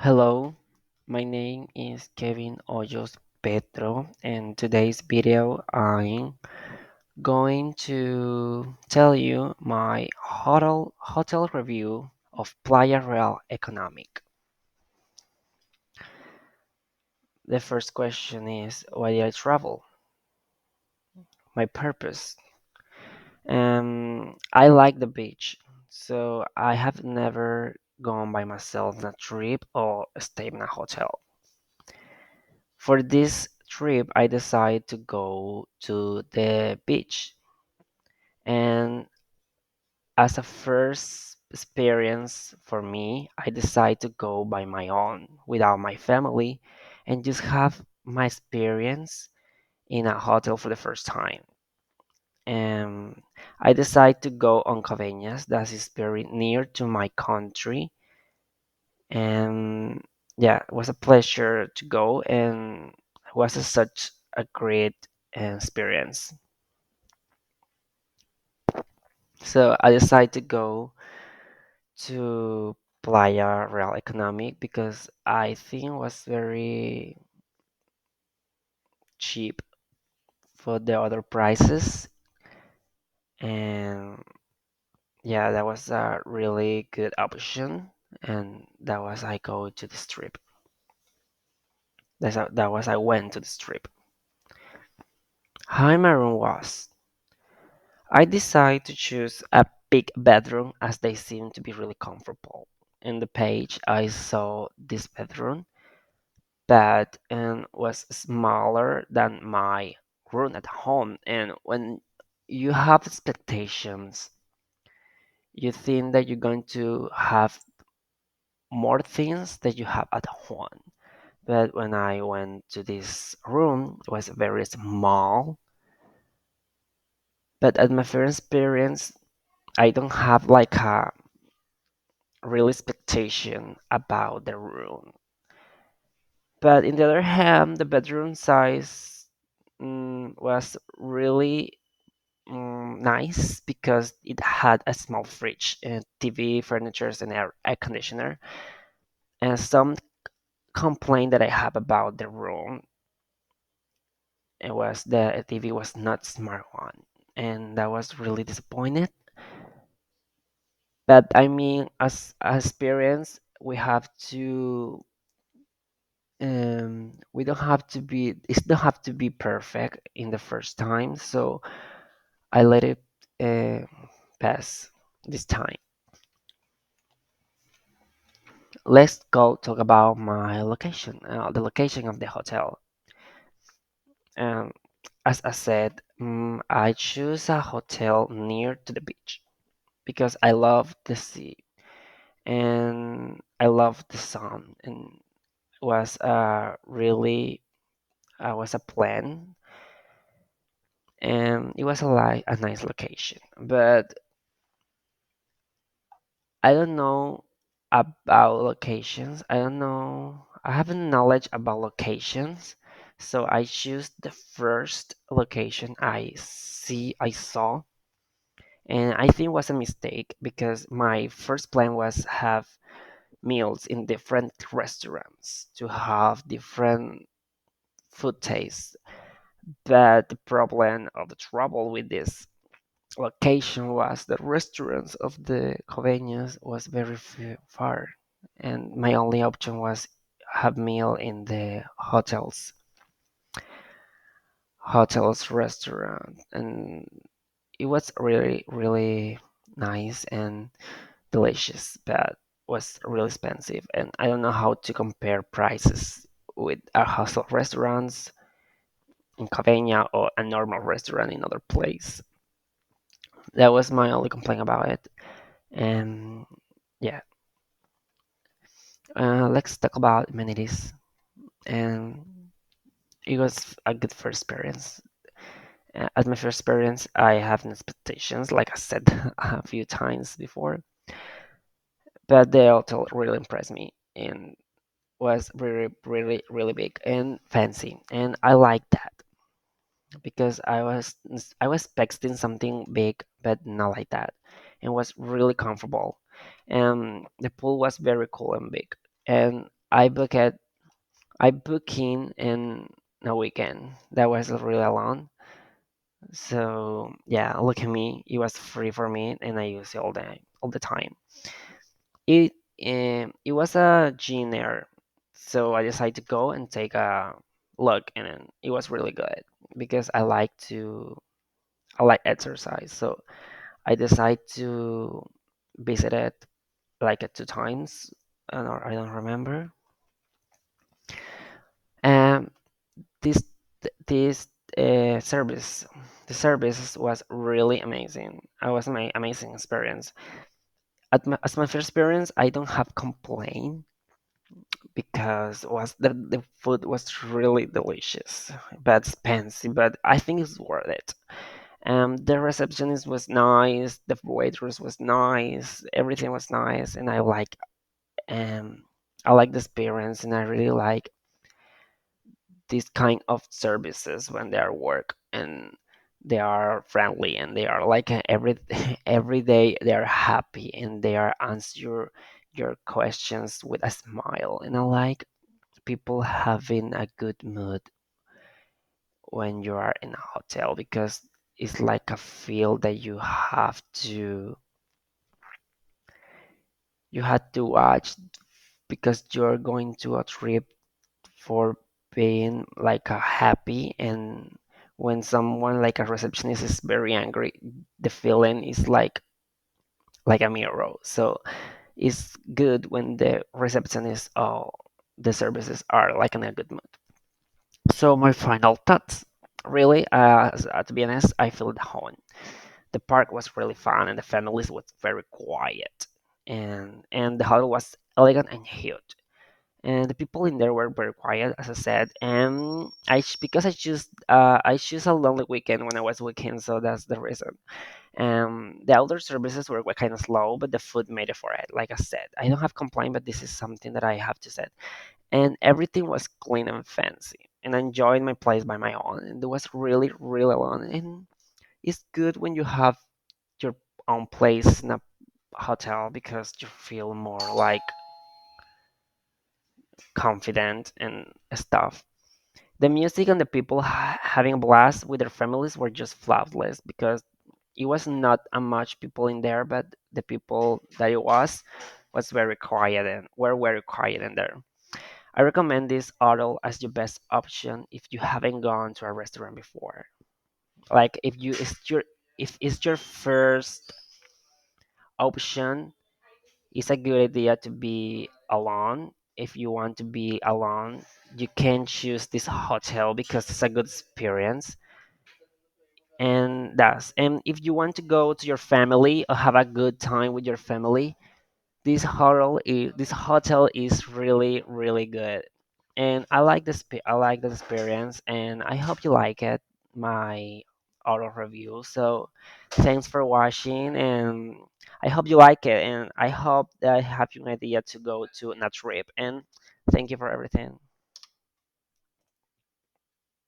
Hello, my name is Kevin Hoyos Petro, and today's video I'm going to tell you my hotel review of Playa Real Economic. The first question is why did I travel? My purpose. I like the beach, so I have never gone by myself on a trip or stayed in a hotel. For this trip, I decided to go to the beach. And as a first experience for me, I decided to go by my own without my family and just have my experience in a hotel for the first time. And I decided to go on Cabeñas, that is very near to my country. And yeah, it was a pleasure to go and it was such a great experience. So I decided to go to Playa Real Economic because I think it was very cheap for the other prices. And yeah, that was a really good option. And that was I go to this trip. That was I went to this trip. How my room was. I decided to choose a big bedroom as they seem to be really comfortable. In the page, I saw this bedroom bed and was smaller than my room at home. And when you have expectations, you think that you're going to have more things that you have at home. But when I went to this room, it was very small. But at my first experience, I don't have like a real expectation about the room. But in the other hand, the bedroom size was really nice because it had a small fridge, and TV, furniture, and air conditioner. And some complaint that I have about the room it was the TV was not smart one, and that was really disappointed. But I mean, as experience, we don't have to be it don't have to be perfect in the first time, so I let it uh, pass this time. Let's go talk about my location, the location of the hotel. um, as I said, I choose a hotel near to the beach because I love the sea and I love the sun, and was really was a plan, and it was a nice location. But I don't know about locations. I don't know. I haven't knowledge about locations, so I choose the first location I saw, and I think it was a mistake because my first plan was have meals in different restaurants to have different food tastes. But the problem or the trouble with this location was the restaurants of the Coveñas was very far, and my only option was have meal in the hotels restaurant, and it was really nice and delicious, but was really expensive, and I don't know how to compare prices with our hostel restaurants in Coveña or a normal restaurant in other place. That was my only complaint about it. And yeah, let's talk about amenities. And it was a good first experience. At my first experience, I have no expectations, like I said a few times before, but the hotel really impressed me and was really big and fancy, and I like that because I was expecting something big, but not like that, and was really comfortable. And the pool was very cool and big, and I book it. I book in a weekend. That was really long. So yeah, look at me. It was free for me, and I use it all the time. It it was a Gene Air, so I decided to go and take a look, and it was really good because I like exercise. So I decided to visit it like 2 times. I don't remember. Um, this this service, the service was really amazing. It was my amazing experience. As my first experience, I don't have complaint because was the food was really delicious, but expensive. But I think it's worth it. The receptionist was nice, the waitress was nice, everything was nice, and um I like the experience, and I really like this kind of services when they are work and they are friendly and they are like every day they are happy and they are answer your questions with a smile, and I like people having a good mood when you are in a hotel because it's like a feel that you had to watch because you're going to a trip for being like a happy, and when someone like a receptionist is very angry, the feeling is like a mirror. So it's good when the receptionist or the services are like in a good mood. So my final thoughts, really, to be honest, I feel at home. The park was really fun, and the families was very quiet, and the hotel was elegant and huge. And the people in there were very quiet, as I said. And because I choose a lonely weekend when I was weekend, so that's the reason. The outdoor services were kind of slow, but the food made it for it. Like I said, I don't have complaint, but this is something that I have to say. And everything was clean and fancy, and I enjoyed my place by my own. And it was really, really alone. And it's good when you have your own place in a hotel because you feel more like confident and stuff. The music and the people having a blast with their families were just flawless because it was not a much people in there, but the people that it was very quiet and were very quiet in there. I recommend this hotel as your best option if you haven't gone to a restaurant before. Like if it's your first option, it's a good idea to be alone. If you want to be alone, you can choose this hotel because it's a good experience. And if you want to go to your family or have a good time with your family, this hotel is really really good, and I like the experience, and I hope you like it. My auto review. So thanks for watching, and I hope you like it, and I hope that I have you an idea to go to a trip. And thank you for everything.